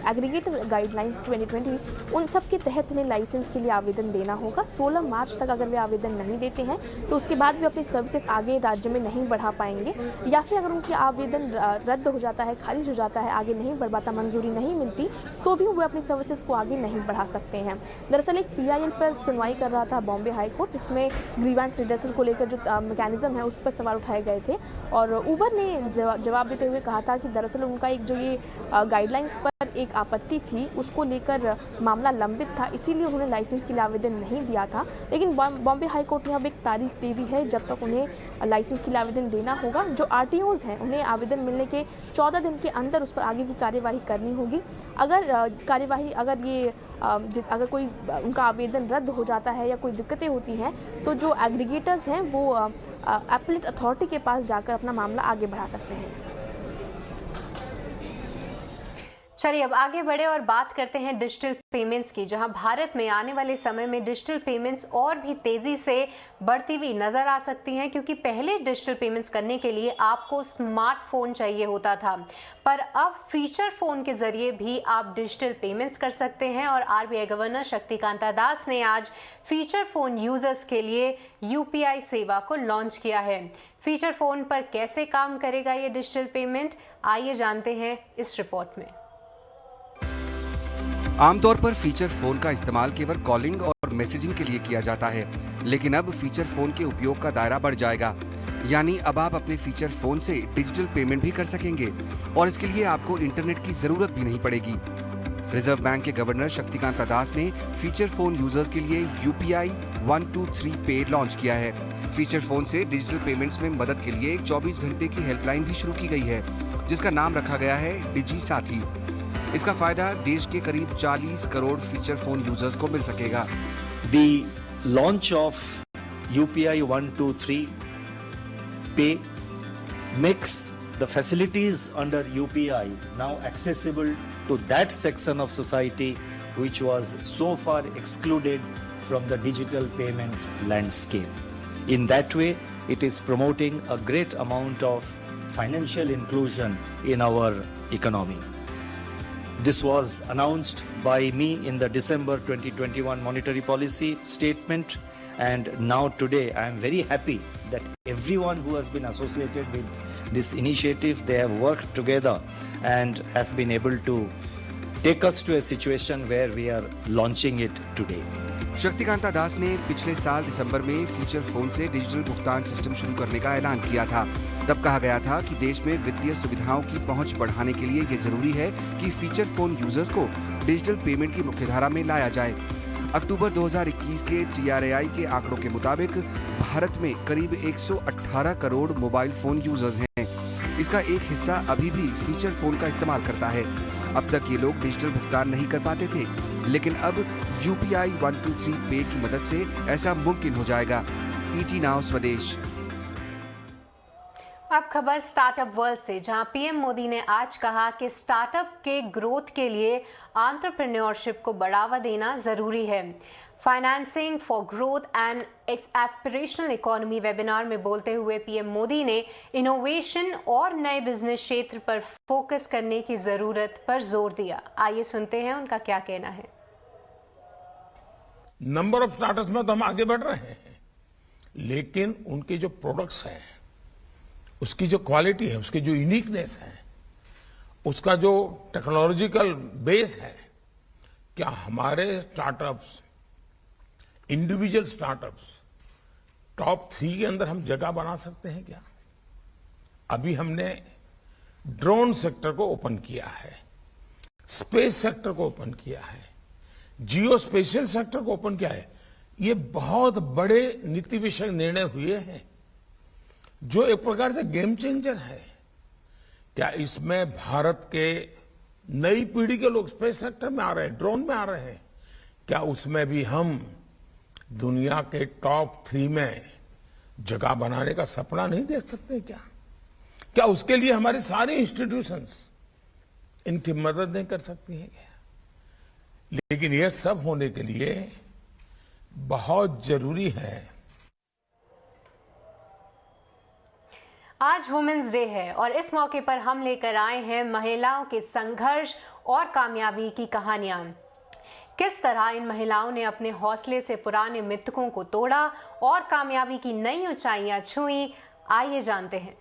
एग्रीगेटर गाइडलाइंस 2020 उन सब के तहत उन्हें लाइसेंस के लिए आवेदन देना होगा। 16 मार्च तक अगर वे आवेदन नहीं देते हैं तो उसके बाद वे अपनी सर्विसेज आगे राज्य में नहीं बढ़ा पाएंगे, या फिर अगर उनकी आवेदन रद्द हो जाता है, खारिज हो जाता है, आगे नहीं बढ़ पाता, मंजूरी नहीं मिलती, तो भी वे अपनी सर्विसेज को आगे नहीं बढ़ा सकते हैं। दरअसल एक PIL पर सुनवाई कर रहा था बॉम्बे हाई कोर्ट, जिसमें ग्रीवेंस रिड्रेसल को लेकर जो मैकेनिज्म है उस पर सवाल उठाए गए थे और उबर ने जवाब देते हुए कहा था कि दरअसल उनका एक जो ये गाइडलाइंस पर एक आपत्ति थी उसको लेकर मामला लंबित था, इसीलिए उन्होंने लाइसेंस के लिए आवेदन नहीं दिया था। लेकिन बॉम्बे हाई कोर्ट ने अब एक तारीख दे दी है जब तक उन्हें लाइसेंस के लिए आवेदन देना होगा। जो RTOs हैं उन्हें आवेदन मिलने के 14 दिन के अंदर उस पर आगे की कार्यवाही करनी होगी। अगर कोई उनका आवेदन रद्द हो जाता है या कोई दिक्कतें होती हैं तो जो एग्रीगेटर्स हैं वो अपीलेट अथॉरिटी के पास जाकर अपना मामला आगे बढ़ा सकते हैं। चलिए अब आगे बढ़े और बात करते हैं डिजिटल पेमेंट्स की, जहां भारत में आने वाले समय में डिजिटल पेमेंट्स और भी तेजी से बढ़ती हुई नजर आ सकती हैं, क्योंकि पहले डिजिटल पेमेंट्स करने के लिए आपको स्मार्टफोन चाहिए होता था, पर अब फीचर फोन के जरिए भी आप डिजिटल पेमेंट्स कर सकते हैं। और RBI गवर्नर शक्तिकांता दास ने आज फीचर फोन यूजर्स के लिए UPI सेवा को लॉन्च किया है। फीचर फोन पर कैसे काम करेगा ये डिजिटल पेमेंट, आइए जानते हैं इस रिपोर्ट में। आमतौर पर फीचर फोन का इस्तेमाल केवल कॉलिंग और मैसेजिंग के लिए किया जाता है, लेकिन अब फीचर फोन के उपयोग का दायरा बढ़ जाएगा, यानी अब आप अपने फीचर फोन से डिजिटल पेमेंट भी कर सकेंगे और इसके लिए आपको इंटरनेट की जरूरत भी नहीं पड़ेगी। रिजर्व बैंक के गवर्नर शक्तिकांता दास ने फीचर फोन यूजर्स के लिए UPI 123 पे लॉन्च किया है। फीचर फोन से डिजिटल पेमेंट्स में मदद के लिए एक 24 घंटे की हेल्पलाइन भी शुरू की गई है, जिसका नाम रखा गया है डिजी साथी। इसका फायदा देश के करीब 40 करोड़ फीचर फोन यूजर्स को मिल सकेगा। The launch of UPI 123 Pay makes the facilities under UPI now accessible to that section of society which was so far excluded from the digital payment landscape. In that way, it is promoting a great amount of financial inclusion in our economy. This was announced by me in the December 2021 monetary policy statement, and now today I am very happy that everyone who has been associated with this initiative, they have worked together and have been able to take us to a situation where we are launching it today. Shaktikanta दास ने पिछले साल दिसंबर में feature phone से digital भुगतान system शुरू करने का ऐलान किया था। तब कहा गया था कि देश में वित्तीय सुविधाओं की पहुंच बढ़ाने के लिए ये जरूरी है कि फीचर फोन यूजर्स को डिजिटल पेमेंट की मुख्यधारा में लाया जाए। अक्टूबर 2021 के TRAI के आंकड़ों के मुताबिक भारत में करीब 118 करोड़ मोबाइल फोन यूजर्स हैं। इसका एक हिस्सा अभी भी फीचर फोन का इस्तेमाल करता है। अब तक ये लोग डिजिटल भुगतान नहीं कर पाते थे, लेकिन अब UPI 123 पे की मदद से ऐसा मुमकिन हो जाएगा। PT नाउ स्वदेश। अब खबर स्टार्टअप वर्ल्ड से, जहां PM मोदी ने आज कहा कि स्टार्टअप के ग्रोथ के लिए एंटरप्रेन्योरशिप को बढ़ावा देना जरूरी है। Financing for growth and aspirational economy webinar में बोलते हुए PM मोदी ने इनोवेशन और नए बिजनेस क्षेत्र पर फोकस करने की जरूरत पर जोर दिया। आइए सुनते हैं उनका क्या कहना है। नंबर ऑफ स्टार्टअप्स में तो हम आगे बढ़ रहे हैं, लेकिन उनके जो प्रोडक्ट्स हैं, उसकी जो क्वालिटी है, उसकी जो यूनिकनेस है, उसका जो टेक्नोलॉजिकल बेस है, क्या हमारे स्टार्टअप्स, इंडिविजुअल स्टार्टअप्स टॉप 3 के अंदर हम जगह बना सकते हैं क्या? अभी हमने ड्रोन सेक्टर को ओपन किया है, स्पेस सेक्टर को ओपन किया है, जियो स्पेशियल सेक्टर को ओपन किया है। ये बहुत बड़े नीति विषयक निर्णय हुए हैं जो एक प्रकार से गेम चेंजर है। क्या इसमें भारत के नई पीढ़ी के लोग स्पेस सेक्टर में आ रहे हैं, ड्रोन में आ रहे हैं? क्या उसमें भी हम दुनिया के टॉप 3 में जगह बनाने का सपना नहीं देख सकते क्या? क्या उसके लिए हमारी सारी इंस्टीट्यूशंस इनकी मदद नहीं कर सकती हैं क्या? लेकिन यह सब होने के लिए बहुत जरूरी है। आज वुमेन्स डे है और इस मौके पर हम लेकर आए हैं महिलाओं के संघर्ष और कामयाबी की कहानियां। किस तरह इन महिलाओं ने अपने हौसले से पुराने मिथकों को तोड़ा और कामयाबी की नई ऊंचाइयां छुई, आइए जानते हैं।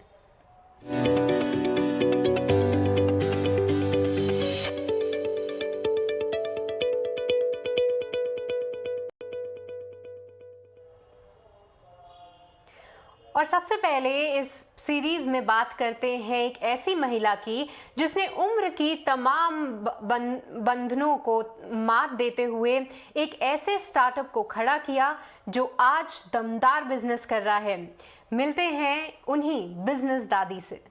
और सबसे पहले इस सीरीज में बात करते हैं एक ऐसी महिला की जिसने उम्र की तमाम बंधनों को मात देते हुए एक ऐसे स्टार्टअप को खड़ा किया जो आज दमदार बिजनेस कर रहा है। मिलते हैं उन्हीं बिजनेस दादी से।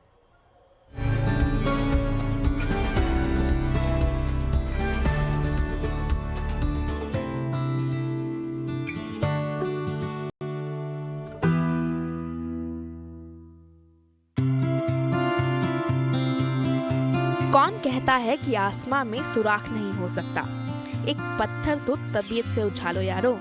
कौन कहता है कि आसमां में सुराख नहीं हो सकता, एक पत्थर तो तबीयत से उछालो यारो।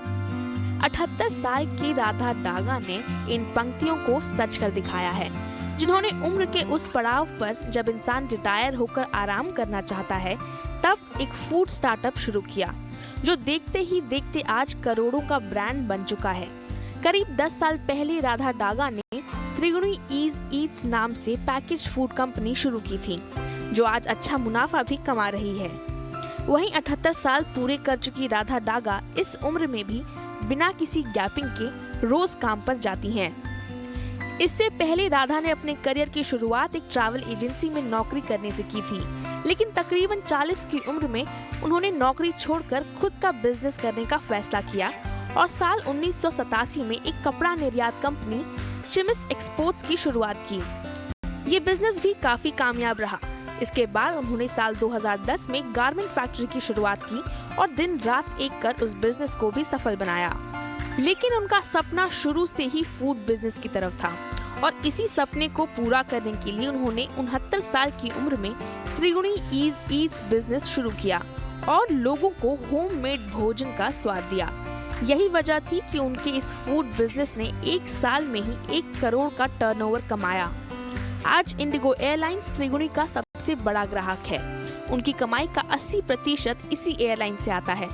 78 साल की राधा डागा ने इन पंक्तियों को सच कर दिखाया है, जिन्होंने उम्र के उस पड़ाव पर जब इंसान रिटायर होकर आराम करना चाहता है तब एक फूड स्टार्टअप शुरू किया, जो देखते ही देखते आज करोड़ों का ब्रांड बन चुका है। करीब 10 साल पहले राधा डागा ने त्रिगुणी ईट्स नाम से पैकेज फूड कंपनी शुरू की थी, जो आज अच्छा मुनाफा भी कमा रही है। वहीं 78 साल पूरे कर चुकी राधा डागा इस उम्र में भी बिना किसी गैपिंग के रोज काम पर जाती हैं। इससे पहले राधा ने अपने करियर की शुरुआत एक ट्रैवल एजेंसी में नौकरी करने से की थी, लेकिन तकरीबन 40 की उम्र में उन्होंने नौकरी छोड़कर खुद का बिजनेस करने का फैसला किया और साल 1987 में एक कपड़ा निर्यात कंपनी चिमिस एक्सपोर्ट्स की शुरुआत की। ये बिजनेस भी काफी कामयाब रहा। इसके बाद उन्होंने साल 2010 में गारमेंट फैक्ट्री की शुरुआत की और दिन रात एक कर उस बिजनेस को भी सफल बनाया। लेकिन उनका सपना शुरू से ही फूड बिजनेस की तरफ था और इसी सपने को पूरा करने के लिए उन्होंने 69 साल की उम्र में त्रिगुणी ईट्स बिजनेस शुरू किया और लोगों को होममेड भोजन का स्वाद दिया। यही वजह थी कि उनके इस फूड बिजनेस ने एक साल में ही 1 करोड़ का टर्नओवर कमाया। आज इंडिगो एयरलाइंस त्रिगुणी का सबसे बड़ा ग्राहक है। उनकी कमाई का 80% इसी एयरलाइन से आता है।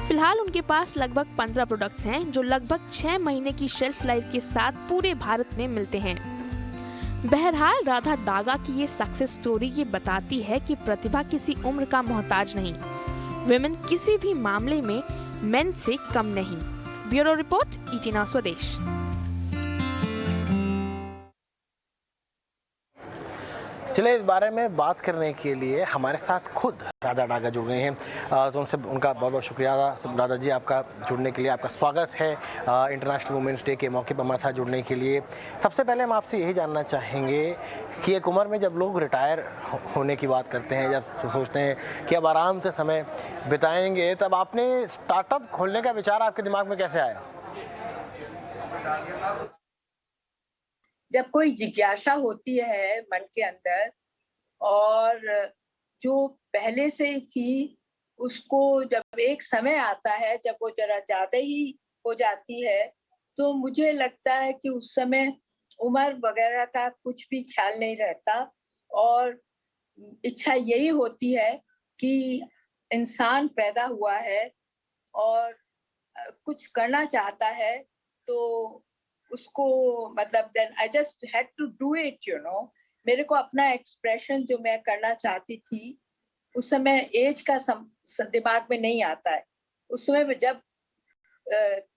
फिलहाल उनके पास लगभग 15 प्रोडक्ट्स हैं, जो लगभग 6 महीने की शेल्फ लाइफ के साथ पूरे भारत में मिलते हैं। बहरहाल राधा डागा की ये सक्सेस स्टोरी ये बताती है कि प्रतिभा किसी उम्र का मोहताज नहीं, विमेन किसी भी मामले में मेन से कम नहीं। ब्यूरो रिपोर्ट, ET Now स्वदेश। चलिए, इस बारे में बात करने के लिए हमारे साथ खुद राधा डागा जुड़ रहे हैं, तो उनसे उनका बहुत बहुत शुक्रिया। राधा जी, आपका जुड़ने के लिए आपका स्वागत है इंटरनेशनल वुमेन्स डे के मौके पर हमारे साथ जुड़ने के लिए। सबसे पहले हम आपसे यही जानना चाहेंगे कि एक उम्र में जब लोग रिटायर होने की बात करते हैं, जब सोचते हैं कि अब आराम से समय बिताएंगे, तब आपने स्टार्टअप खोलने का विचार आपके दिमाग में कैसे आया? जब कोई जिज्ञासा होती है मन के अंदर और जो पहले से ही थी, उसको जब एक समय आता है जब वो जरा ज्यादा ही हो जाती है, तो मुझे लगता है कि उस समय उम्र वगैरह का कुछ भी ख्याल नहीं रहता और इच्छा यही होती है कि इंसान पैदा हुआ है और कुछ करना चाहता है, तो उसको मतलब then I just had to do it, you know। मेरे को अपना एक्सप्रेशन जो मैं करना चाहती थी, उस समय एज का दिमाग में नहीं आता है। उस समय जब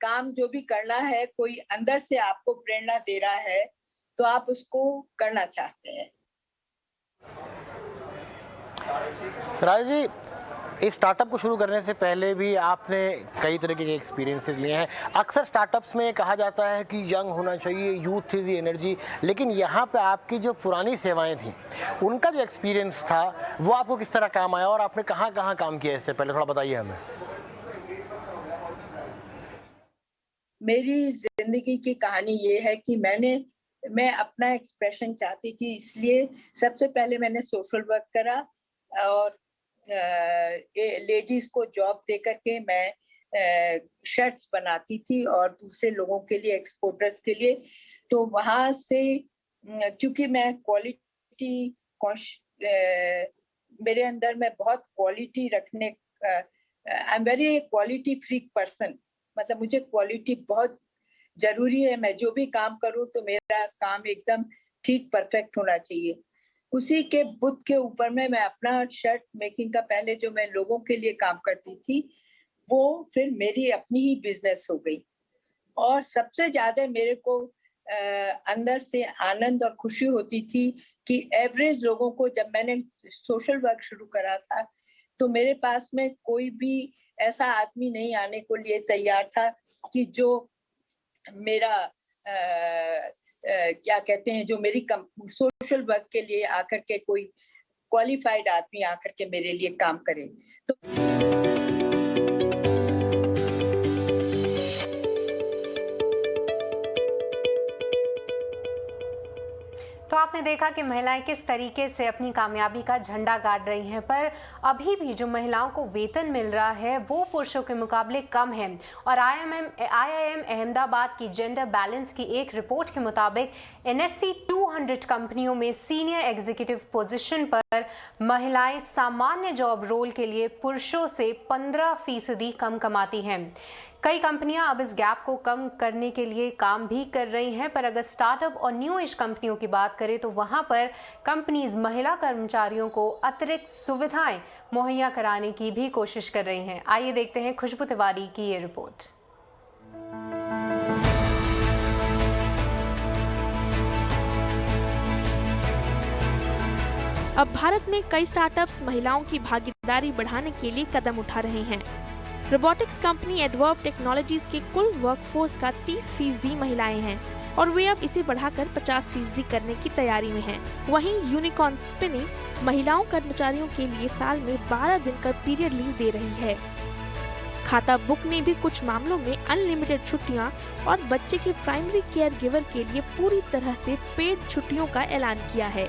काम जो भी करना है, कोई अंदर से आपको प्रेरणा दे रहा है, तो आप उसको करना चाहते हैं। राजा जी, इस स्टार्टअप को शुरू करने से पहले भी आपने कई तरह के एक्सपीरियंसेस लिए हैं। अक्सर स्टार्टअप्स में कहा जाता है कि यंग होना चाहिए, यूथ इज द एनर्जी, लेकिन यहाँ पे आपकी जो पुरानी सेवाएं थी, उनका जो एक्सपीरियंस था, वो आपको किस तरह काम आया और आपने कहाँ कहाँ काम किया इससे पहले, थोड़ा बताइए हमें। मेरी जिंदगी की कहानी ये है कि मैं अपना एक्सप्रेशन चाहती थी, इसलिए सबसे पहले मैंने सोशल वर्क करा और लेडीज को जॉब दे करके मैं शर्ट्स बनाती थी और दूसरे लोगों के लिए, एक्सपोर्टर्स के लिए। तो वहां से क्योंकि मैं क्वालिटी मेरे अंदर मैं बहुत क्वालिटी रखने, I am very quality freak person, मतलब मुझे क्वालिटी बहुत जरूरी है। मैं जो भी काम करूं तो मेरा काम एकदम ठीक परफेक्ट होना चाहिए। उसी के बुत के ऊपर में मैं अपना शर्ट मेकिंग का पहले जो मैं लोगों के लिए काम करती थी वो फिर मेरी अपनी ही बिजनेस हो गई। और सबसे ज्यादा मेरे को अंदर से आनंद और खुशी होती थी कि एवरेज लोगों को, जब मैंने सोशल वर्क शुरू करा था तो मेरे पास में कोई भी ऐसा आदमी नहीं आने को लिए तैयार था कि जो मेरा क्या कहते हैं, जो मेरी सोशल वर्क के लिए आकर के कोई क्वालिफाइड आदमी आकर के मेरे लिए काम करे। तो आपने देखा कि महिलाएं किस तरीके से अपनी कामयाबी का झंडा गाड़ रही हैं, पर अभी भी जो महिलाओं को वेतन मिल रहा है वो पुरुषों के मुकाबले कम है। और IIM अहमदाबाद की जेंडर बैलेंस की एक रिपोर्ट के मुताबिक NSE 200 कंपनियों में सीनियर एग्जीक्यूटिव पोजीशन पर महिलाएं सामान्य जॉब रोल के लिए पुरुषों से 15% कम कमाती हैं। कई कंपनियां अब इस गैप को कम करने के लिए काम भी कर रही हैं, पर अगर स्टार्टअप और न्यू एज कंपनियों की बात करें तो वहां पर कंपनीज महिला कर्मचारियों को अतिरिक्त सुविधाएं मुहैया कराने की भी कोशिश कर रही हैं। आइए देखते हैं खुशबू तिवारी की ये रिपोर्ट। अब भारत में कई स्टार्टअप्स महिलाओं की भागीदारी बढ़ाने के लिए कदम उठा रहे हैं। रोबोटिक्स कंपनी एडवर्ब टेक्नोलॉजीज के कुल वर्कफोर्स का 30% महिलाएं हैं और वे अब इसे बढ़ाकर 50% करने की तैयारी में हैं। वहीं यूनिकॉर्न स्पिनिंग महिलाओं कर्मचारियों के लिए साल में 12 दिन का पीरियड लीव दे रही है। खाता बुक ने भी कुछ मामलों में अनलिमिटेड छुट्टियां और बच्चे के प्राइमरी केयर गिवर के लिए पूरी तरह से पेड छुट्टियों का ऐलान किया है।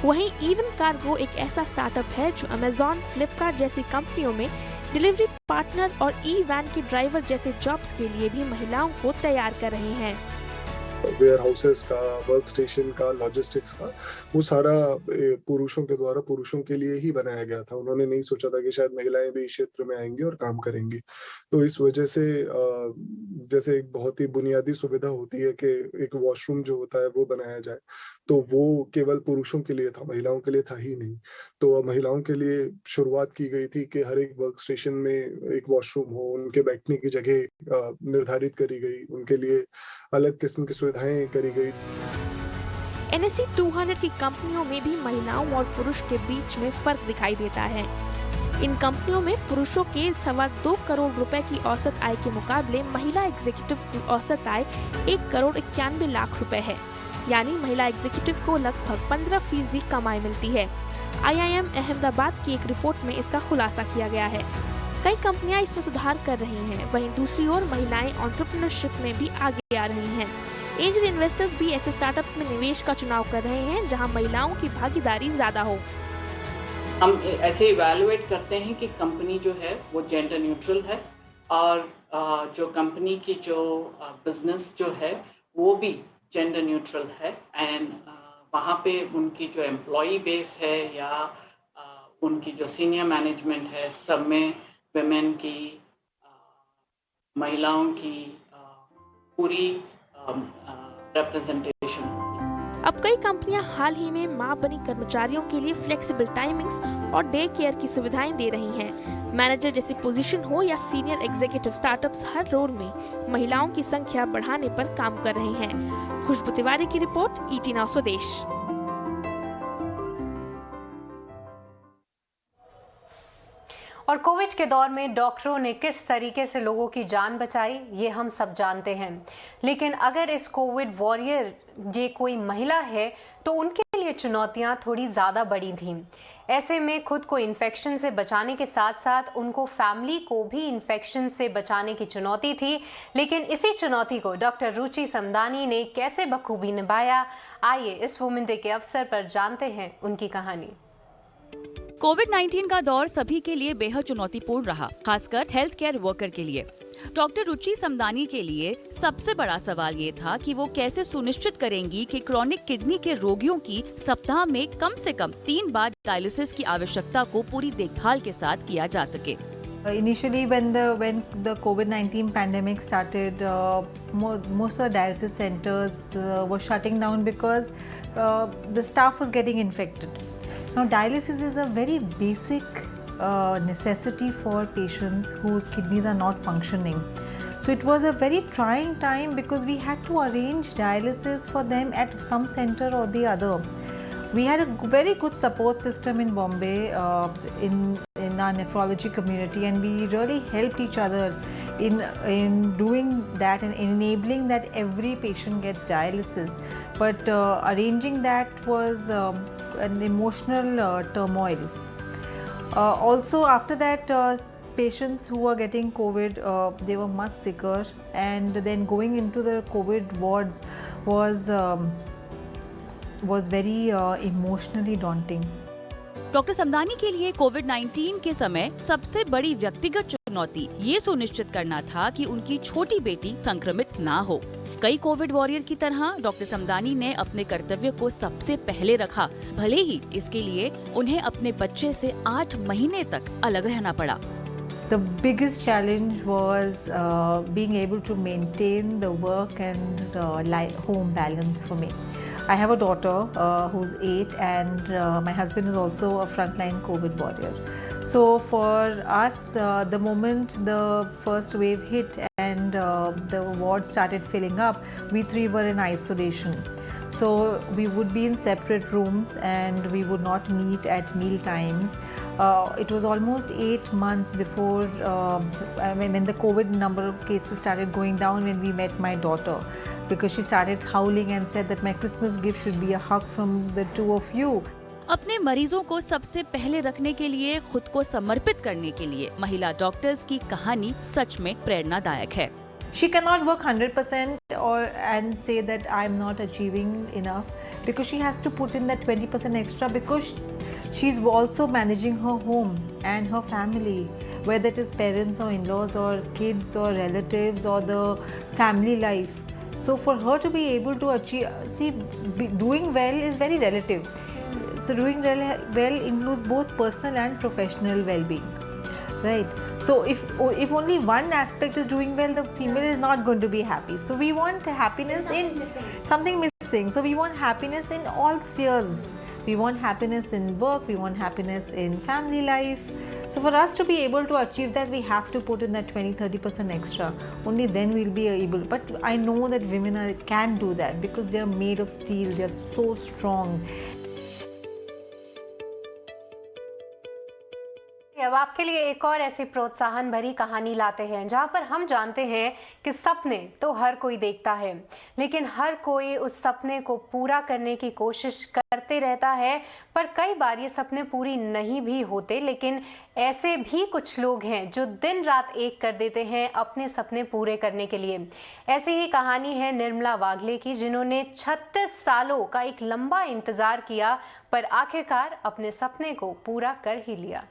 वहीं इवन कार्गो एक ऐसा स्टार्टअप है जो अमेजॉन, फ्लिपकार्ट जैसी कंपनियों में डिलीवरी पार्टनर और ई-वैन के ड्राइवर जैसे जॉब्स के लिए भी महिलाओं को तैयार कर रहे हैं। वेयर हाउसेस का, वर्क स्टेशन का, लॉजिस्टिक्स का, वो सारा पुरुषों के द्वारा पुरुषों के लिए ही बनाया गया था। उन्होंने नहीं सोचा था कि शायद महिलाएं भी इस क्षेत्र में आएंगी और काम करेंगी। तो इस वजह से जैसे एक बहुत ही बुनियादी सुविधा होती है कि एक वॉशरूम जो होता है वो बनाया जाए, तो वो केवल पुरुषों के लिए था, महिलाओं के लिए था ही नहीं। तो महिलाओं के लिए शुरुआत की गई थी कि हर एक वर्क स्टेशन में एक वॉशरूम हो, उनके बैठने की जगह निर्धारित करी गई, उनके लिए अलग किस्म की सुविधाएं करी गई। NSE 200 की कंपनियों में भी महिलाओं और पुरुष के बीच में फर्क दिखाई देता है। इन कंपनियों में पुरुषों के 2.25 करोड़ रुपए की औसत आय के मुकाबले महिला एग्जीक्यूटिव की औसत आय 1.91 करोड़ रुपए है, यानी महिला एग्जीक्यूटिव को लगभग 15% कमाई मिलती है। IIM अहमदाबाद की एक रिपोर्ट में इसका खुलासा किया गया है। कई कंपनियां इसमें सुधार कर रही हैं, वहीं दूसरी ओर महिलाएं एंटरप्रेन्योरशिप में भी आगे आ रही हैं। एंजल इन्वेस्टर्स भी ऐसे स्टार्टअप्स में निवेश का चुनाव कर रहे हैं जहां महिलाओं की भागीदारी ज्यादा हो। हम ऐसे इवैल्यूएट करते हैं कि कंपनी जो है वो जेंडर न्यूट्रल है और जो कंपनी की जो बिजनेस जो है वो भी जेंडर न्यूट्रल है एंड वहाँ पे उनकी जो एम्प्लॉई बेस है या उनकी जो सीनियर मैनेजमेंट है सब में विमेन की, महिलाओं की पूरी रिप्रेजेंटेशन। अब कई कंपनियां हाल ही में मां बनी कर्मचारियों के लिए फ्लेक्सिबल टाइमिंग्स और डे केयर की सुविधाएं दे रही हैं। मैनेजर जैसी पोजीशन हो या सीनियर एग्जीक्यूटिव, स्टार्टअप्स हर रोल में महिलाओं की संख्या बढ़ाने पर काम कर रहे हैं। खुशबू तिवारी की रिपोर्ट, ET नाउ स्वदेश। और कोविड के दौर में डॉक्टरों ने किस तरीके से लोगों की जान बचाई ये हम सब जानते हैं, लेकिन अगर इस कोविड वॉरियर ये कोई महिला है तो उनके लिए चुनौतियां थोड़ी ज़्यादा बड़ी थीं। ऐसे में खुद को इन्फेक्शन से बचाने के साथ साथ उनको फैमिली को भी इन्फेक्शन से बचाने की चुनौती थी, लेकिन इसी चुनौती को डॉक्टर रुचि समदानी ने कैसे बखूबी निभाया, आइए इस वुमेन डे के अवसर पर जानते हैं उनकी कहानी। कोविड-19 का दौर सभी के लिए बेहद चुनौतीपूर्ण रहा, खासकर हेल्थ केयर वर्कर के लिए। डॉक्टर रुचि समदानी के लिए सबसे बड़ा सवाल ये था कि वो कैसे सुनिश्चित करेंगी कि क्रॉनिक किडनी के रोगियों की सप्ताह में कम से कम 3 बार डायलिसिस की आवश्यकता को पूरी देखभाल के साथ किया जा सके। Initially, when the COVID-19 pandemic started, most of the dialysis centers were shutting down because the staff was getting infected. Now, dialysis is a very basic necessity for patients whose kidneys are not functioning. So it was a very trying time because we had to arrange dialysis for them at some center or the other. We had a very good support system in Bombay in our nephrology community, and we really helped each other in doing that and enabling that every patient gets dialysis. But arranging that was an emotional turmoil. Also after that, patients who were getting COVID, they were much sicker, and then going into the COVID wards was very emotionally daunting. Doctor Samdani के लिए कोविड-19 के समय सबसे बड़ी व्यक्तिगत चुनौती ये सुनिश्चित करना था कि उनकी छोटी बेटी संक्रमित ना हो। कई कोविड वॉरियर की तरह डॉक्टर समदानी ने अपने कर्तव्य को सबसे पहले रखा, भले ही इसके लिए उन्हें अपने बच्चे से 8 महीने तक अलग रहना पड़ा। The biggest challenge was being able to maintain the work and home balance for me. I have a daughter who's 8, and my husband is also a frontline COVID warrior. So for us, the moment the first wave hit and the ward started filling up, we 3 were in isolation. So we would be in separate rooms and we would not meet at meal times. It was almost 8 months before when the COVID number of cases started going down when we met my daughter, because she started howling and said that my Christmas gift should be a hug from the two of you. अपने मरीजों को सबसे पहले रखने के लिए, खुद को समर्पित करने के लिए महिला डॉक्टर्स की कहानी सच में प्रेरणादायक है। She cannot work 100% and say that I'm not achieving enough, because she has to put in that 20% extra, because she's also managing her home and her family, whether it is parents or in-laws or kids or relatives or the family life. So for her to be able to achieve, doing well is very relative. So doing well includes both personal and professional well-being, right? So if only one aspect is doing well, the female is not going to be happy. So we want happiness in something missing. So we want happiness in all spheres. We want happiness in work, we want happiness in family life. So for us to be able to achieve that, we have to put in that 20-30% extra. Only then we'll be able. But I know that women can do that because they are made of steel. They are so strong. अब आपके लिए एक और ऐसी प्रोत्साहन भरी कहानी लाते हैं जहां पर हम जानते हैं कि सपने तो हर कोई देखता है, लेकिन हर कोई उस सपने को पूरा करने की कोशिश करते रहता है, पर कई बार ये सपने पूरी नहीं भी होते। लेकिन ऐसे भी कुछ लोग हैं जो दिन रात एक कर देते हैं अपने सपने पूरे करने के लिए। ऐसी ही कहानी है निर्मला वाघले की, जिन्होंने 36 सालों का एक लंबा इंतजार किया, पर आखिरकार अपने सपने को पूरा कर ही लिया।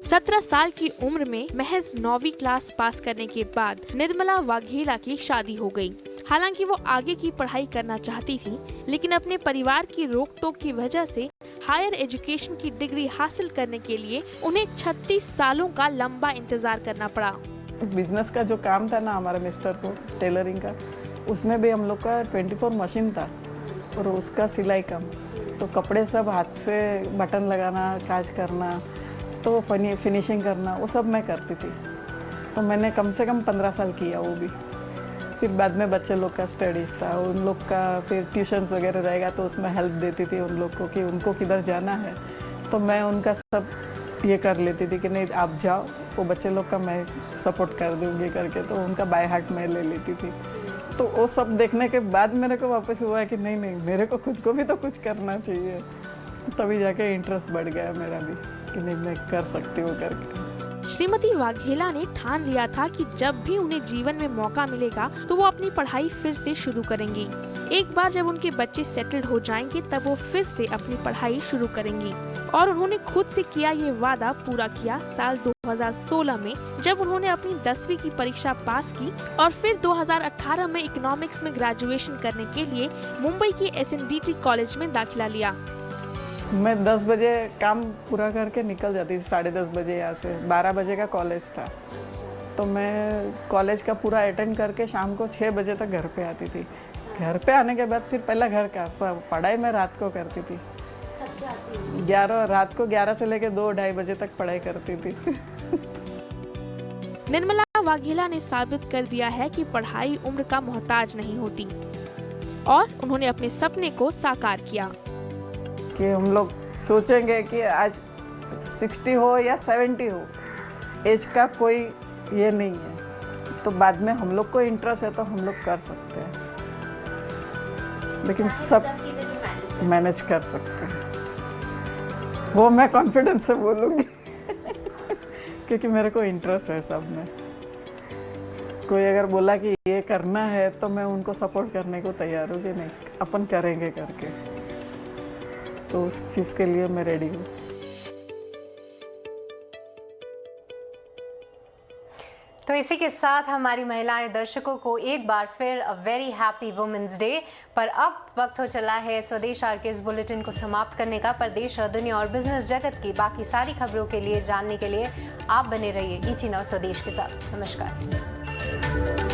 17 साल की उम्र में महज 9वीं क्लास पास करने के बाद निर्मला वाघेला की शादी हो गई। हालांकि वो आगे की पढ़ाई करना चाहती थी, लेकिन अपने परिवार की रोक टोक की वजह से हायर एजुकेशन की डिग्री हासिल करने के लिए उन्हें 36 सालों का लंबा इंतजार करना पड़ा। बिजनेस का जो काम था ना हमारे मिस्टर को, टेलरिंग का, उसमें भी हम लोग का 24 मशीन था और उसका सिलाई काम, तो कपड़े सब हाथ से बटन लगाना, काज करना, तो फिनिशिंग करना, वो सब मैं करती थी। तो मैंने कम से कम 15 साल किया वो भी। फिर बाद में बच्चे लोग का स्टडीज़ था, उन लोग का फिर ट्यूशन्स वगैरह रहेगा तो उसमें हेल्प देती थी उन लोग को कि उनको किधर जाना है, तो मैं उनका सब ये कर लेती थी कि नहीं आप जाओ, वो बच्चे लोग का मैं सपोर्ट कर दूँगी करके, तो उनका बाय हार्ट मैं ले लेती थी। तो वो सब देखने के बाद मेरे को वापस हुआ कि नहीं नहीं मेरे को खुद को भी तो कुछ करना चाहिए, तभी जाके इंटरेस्ट बढ़ गया मेरा भी कि नहीं मैं कर सकती हूँ करके। श्रीमती वाघेला ने ठान लिया था कि जब भी उन्हें जीवन में मौका मिलेगा तो वो अपनी पढ़ाई फिर से शुरू करेंगी। एक बार जब उनके बच्चे सेटल्ड हो जाएंगे तब वो फिर से अपनी पढ़ाई शुरू करेंगी। और उन्होंने खुद से किया ये वादा पूरा किया साल 2016 में, जब उन्होंने अपनी 10वीं की परीक्षा पास की और फिर 2018 में इकोनॉमिक्स में ग्रेजुएशन करने के लिए मुंबई के SNDT कॉलेज में दाखिला लिया। मैं 10 बजे काम पूरा करके निकल जाती थी, 10:30 बजे यहाँ से। 12 बजे का कॉलेज था, तो मैं कॉलेज का पूरा अटेंड करके शाम को 6 बजे तक घर पे आती थी। घर पे आने के बाद फिर पहला घर का पढ़ाई मैं रात को करती थी। 11 से लेकर 2-2:30 बजे तक पढ़ाई करती थी। निर्मला वाघेला ने साबित कर दिया है कि पढ़ाई उम्र का मोहताज नहीं होती और उन्होंने अपने सपने को साकार किया। कि हम लोग सोचेंगे कि आज 60 हो या 70 हो, एज का कोई ये नहीं है, तो बाद में हम लोग को इंटरेस्ट है तो हम लोग कर सकते हैं, लेकिन सब मैनेज कर सकते हैं, वो मैं कॉन्फिडेंस से बोलूँगी। क्योंकि मेरे को इंटरेस्ट है सब में। कोई अगर बोला कि ये करना है तो मैं उनको सपोर्ट करने को तैयार हूँ कि नहीं अपन करेंगे करके, तो उस चीज़ के लिए मैं रेडी हूँ। तो इसी के साथ हमारी महिलाएं दर्शकों को एक बार फिर a very happy women's day. पर अब वक्त हो चला है स्वदेश आर के इस बुलेटिन को समाप्त करने का। पर देश और दुनिया और बिजनेस जगत की बाकी सारी खबरों के लिए जानने के लिए आप बने रहिए ET Now स्वदेश के साथ। नमस्कार।